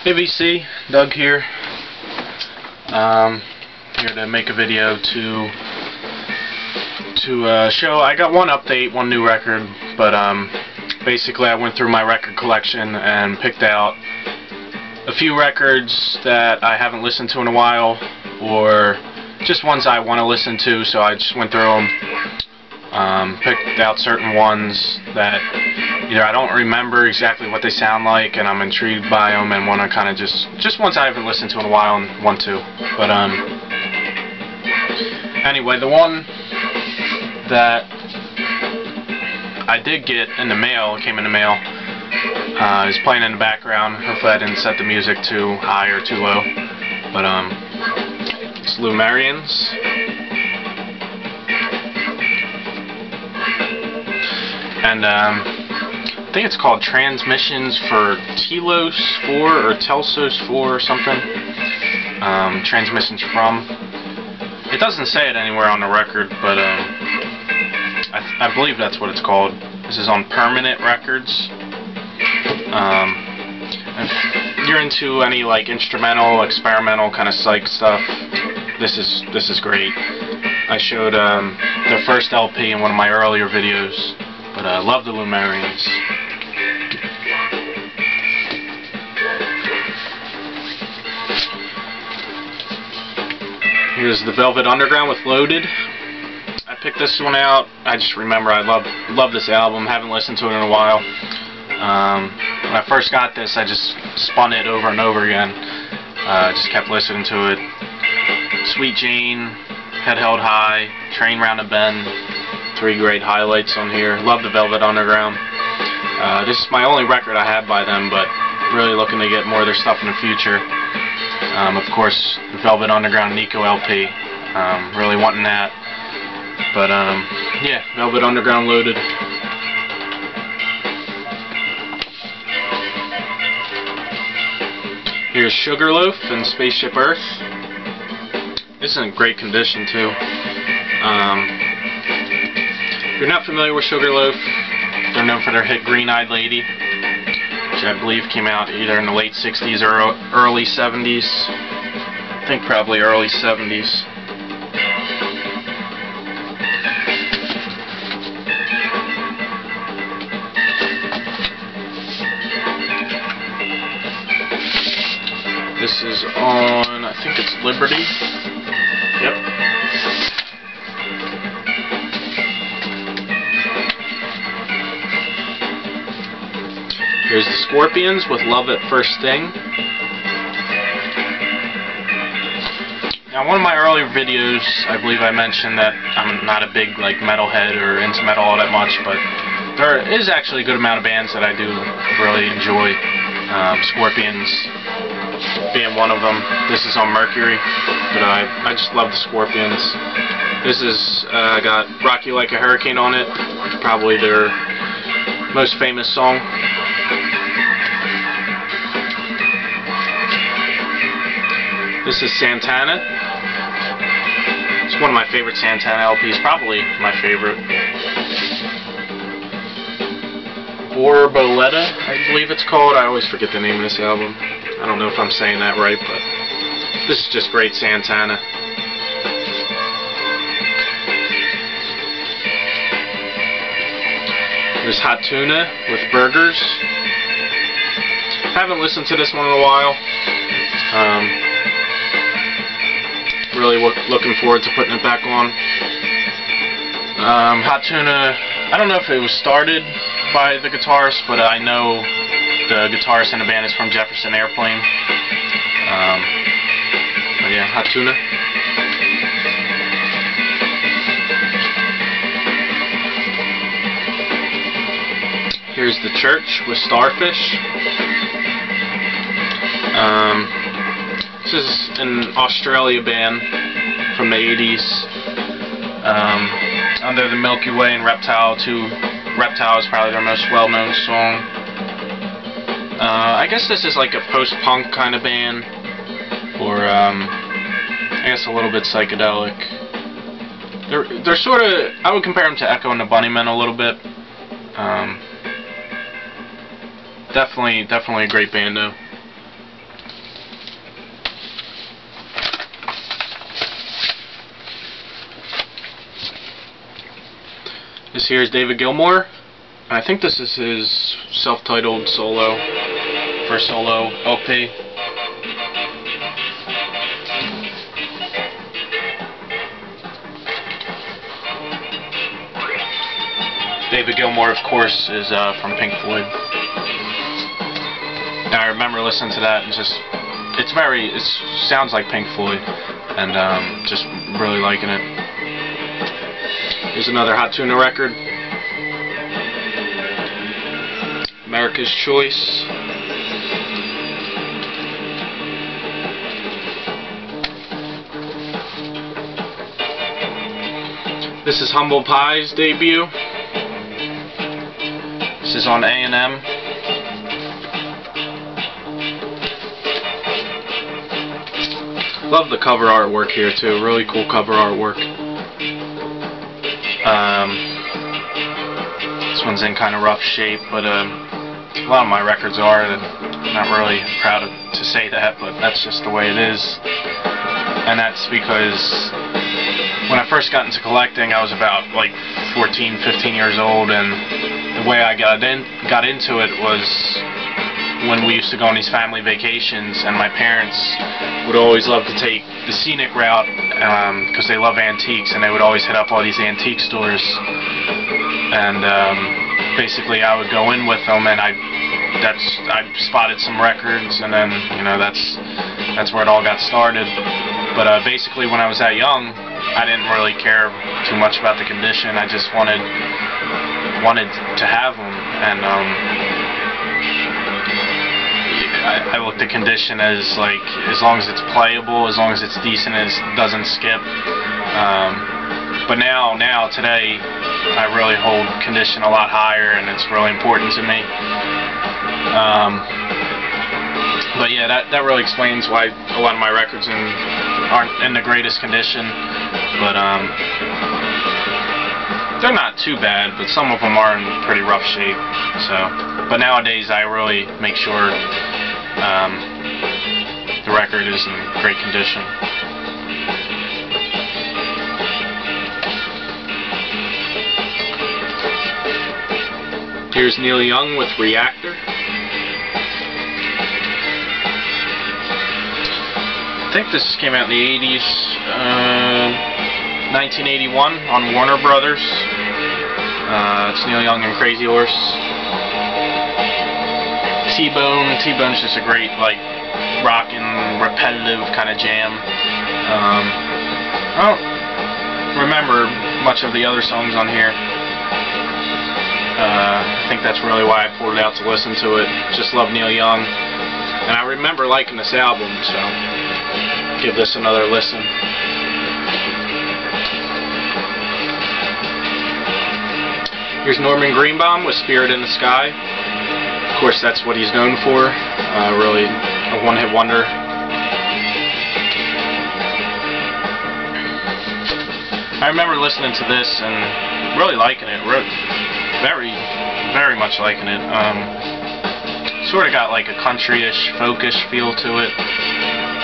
Hey VC, Doug here. Here to make a video to show I got one update, one new record, but basically I went through my record collection and picked out a few records that I haven't listened to in a while, or just ones I want to listen to, so I just went through them, picked out certain ones that either I don't remember exactly what they sound like and I'm intrigued by them, and want to kind of just ones I haven't listened to in a while and want to. But anyway, the one that I did get in the mail, came in the mail, is playing in the background. Hopefully I didn't set the music too high or too low. But it's Lou Marian's. And I think it's called Transmissions for Telos 4 or Telsos 4 or something. Transmissions from. It doesn't say it anywhere on the record, but I believe that's what it's called. This is on Permanent Records. If you're into any like instrumental, experimental kind of psych stuff, this is great. I showed their first LP in one of my earlier videos, but I love the Lou Marians. Here's the Velvet Underground with Loaded. I picked this one out. I just remember I love this album. Haven't listened to it in a while. When I first got this, I just spun it over and over again. Just kept listening to it. Sweet Jane, Head Held High, Train Round the Bend. 3 great highlights on here. Love the Velvet Underground. This is my only record I have by them, but really looking to get more of their stuff in the future. Of course, the Velvet Underground Nico LP. Really wanting that. But yeah, Velvet Underground Loaded. Here's Sugarloaf and Spaceship Earth. This is in great condition too. If you're not familiar with Sugarloaf, they're known for their hit Green Eyed Lady, which I believe came out either in the late 60s or early 70s. I think probably early 70s. This is on, I think it's Liberty. Yep. Here's the Scorpions with Love at First Sting. Now, one of my earlier videos, I believe I mentioned that I'm not a big like metalhead or into metal all that much, but there is actually a good amount of bands that I do really enjoy. Scorpions being one of them. This is on Mercury, but I just love the Scorpions. This is got Rock You Like a Hurricane on it, probably their most famous song. This is Santana. It's one of my favorite Santana LPs, probably my favorite. Borboleta, I believe it's called. I always forget the name of this album. I don't know if I'm saying that right, but this is just great Santana. There's Hot Tuna with Burgers. Haven't listened to this one in a while. Really looking forward to putting it back on. Hot Tuna, I don't know if it was started by the guitarist, but I know the guitarist in the band is from Jefferson Airplane. But yeah, Hot Tuna. Here's The Church with Starfish. This is an Australia band from the 80s. Under the Milky Way and Reptile too. Reptile is probably their most well-known song. I guess this is like a post-punk kind of band, or I guess a little bit psychedelic. They're sort of, I would compare them to Echo and the Bunnymen a little bit. Definitely a great band though. This here is David Gilmour. I think this is his self-titled solo, first solo LP. David Gilmour, of course, is from Pink Floyd. And I remember listening to that and it sounds like Pink Floyd, and just really liking it. Here's another Hot Tuna record, America's Choice. This is Humble Pie's debut. This is on A&M. Love the cover artwork here too. Really cool cover artwork. This one's in kind of rough shape, but a lot of my records are. I'm not really proud to say that, but that's just the way it is. And that's because when I first got into collecting, I was about like 14, 15 years old, and the way I got into it was when we used to go on these family vacations, and my parents would always love to take the scenic route because they love antiques, and they would always hit up all these antique stores, and basically I would go in with them, and I spotted some records, and then that's where it all got started. But basically when I was that young, I didn't really care too much about the condition. I just wanted to have them, and I looked at condition as like, as long as it's playable, as long as it's decent, it doesn't skip. But now today, I really hold condition a lot higher, and it's really important to me. But yeah, that really explains why a lot of my records aren't in the greatest condition. But they're not too bad, but some of them are in pretty rough shape. But nowadays I really make sure the record is in great condition. Here's Neil Young with Reactor. I think this came out in the 80s, 1981 on Warner Brothers. It's Neil Young and Crazy Horse. T-Bone's just a great, like, rockin', repetitive kind of jam. I don't remember much of the other songs on here. I think that's really why I pulled it out to listen to it. Just love Neil Young, and I remember liking this album, so give this another listen. Here's Norman Greenbaum with Spirit in the Sky. Of course, that's what he's known for. Really a one-hit wonder. I remember listening to this and really liking it. Very much liking it. Sort of got like a country-ish, folk-ish feel to it.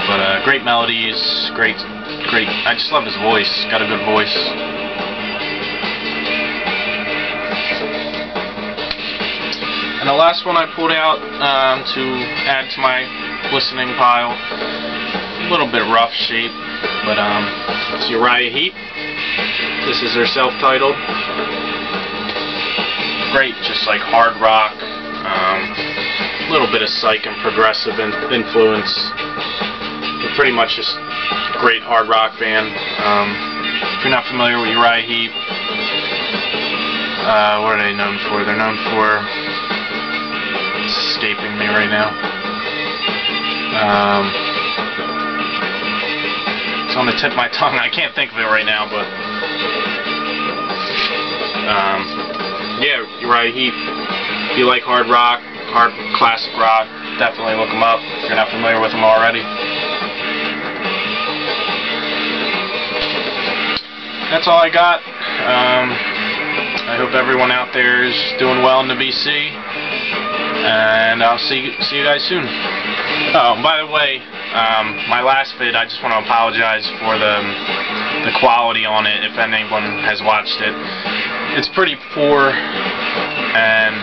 But great melodies, great. I just love his voice. Got a good voice. And the last one I pulled out to add to my listening pile, a little bit rough shape, but it's Uriah Heep. This is their self-titled. Great, just like hard rock, a little bit of psych and progressive influence. But pretty much just great hard rock band. If you're not familiar with Uriah Heep, what are they known for? They're known for, it's escaping me right now. It's on the tip of my tongue. I can't think of it right now, but yeah, Uriah Heep. If you like hard rock, hard classic rock, definitely look them up if you're not familiar with them already. That's all I got. I hope everyone out there is doing well in the BC, and I'll see you guys soon. Oh, by the way, my last vid, I just want to apologize for the quality on it if anyone has watched it. it's pretty poor, and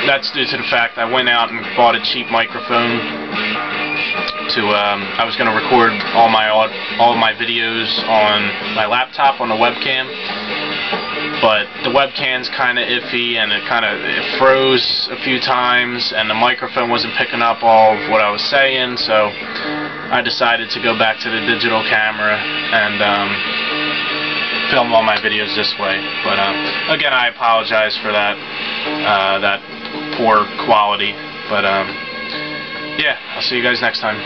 that's due to the fact I went out and bought a cheap microphone to I was going to record all of my videos on my laptop on the webcam, but the webcam's kind of iffy, and it froze a few times, and the microphone wasn't picking up all of what I was saying, so I decided to go back to the digital camera and film all my videos this way. But again, I apologize for that that poor quality. But yeah, I'll see you guys next time.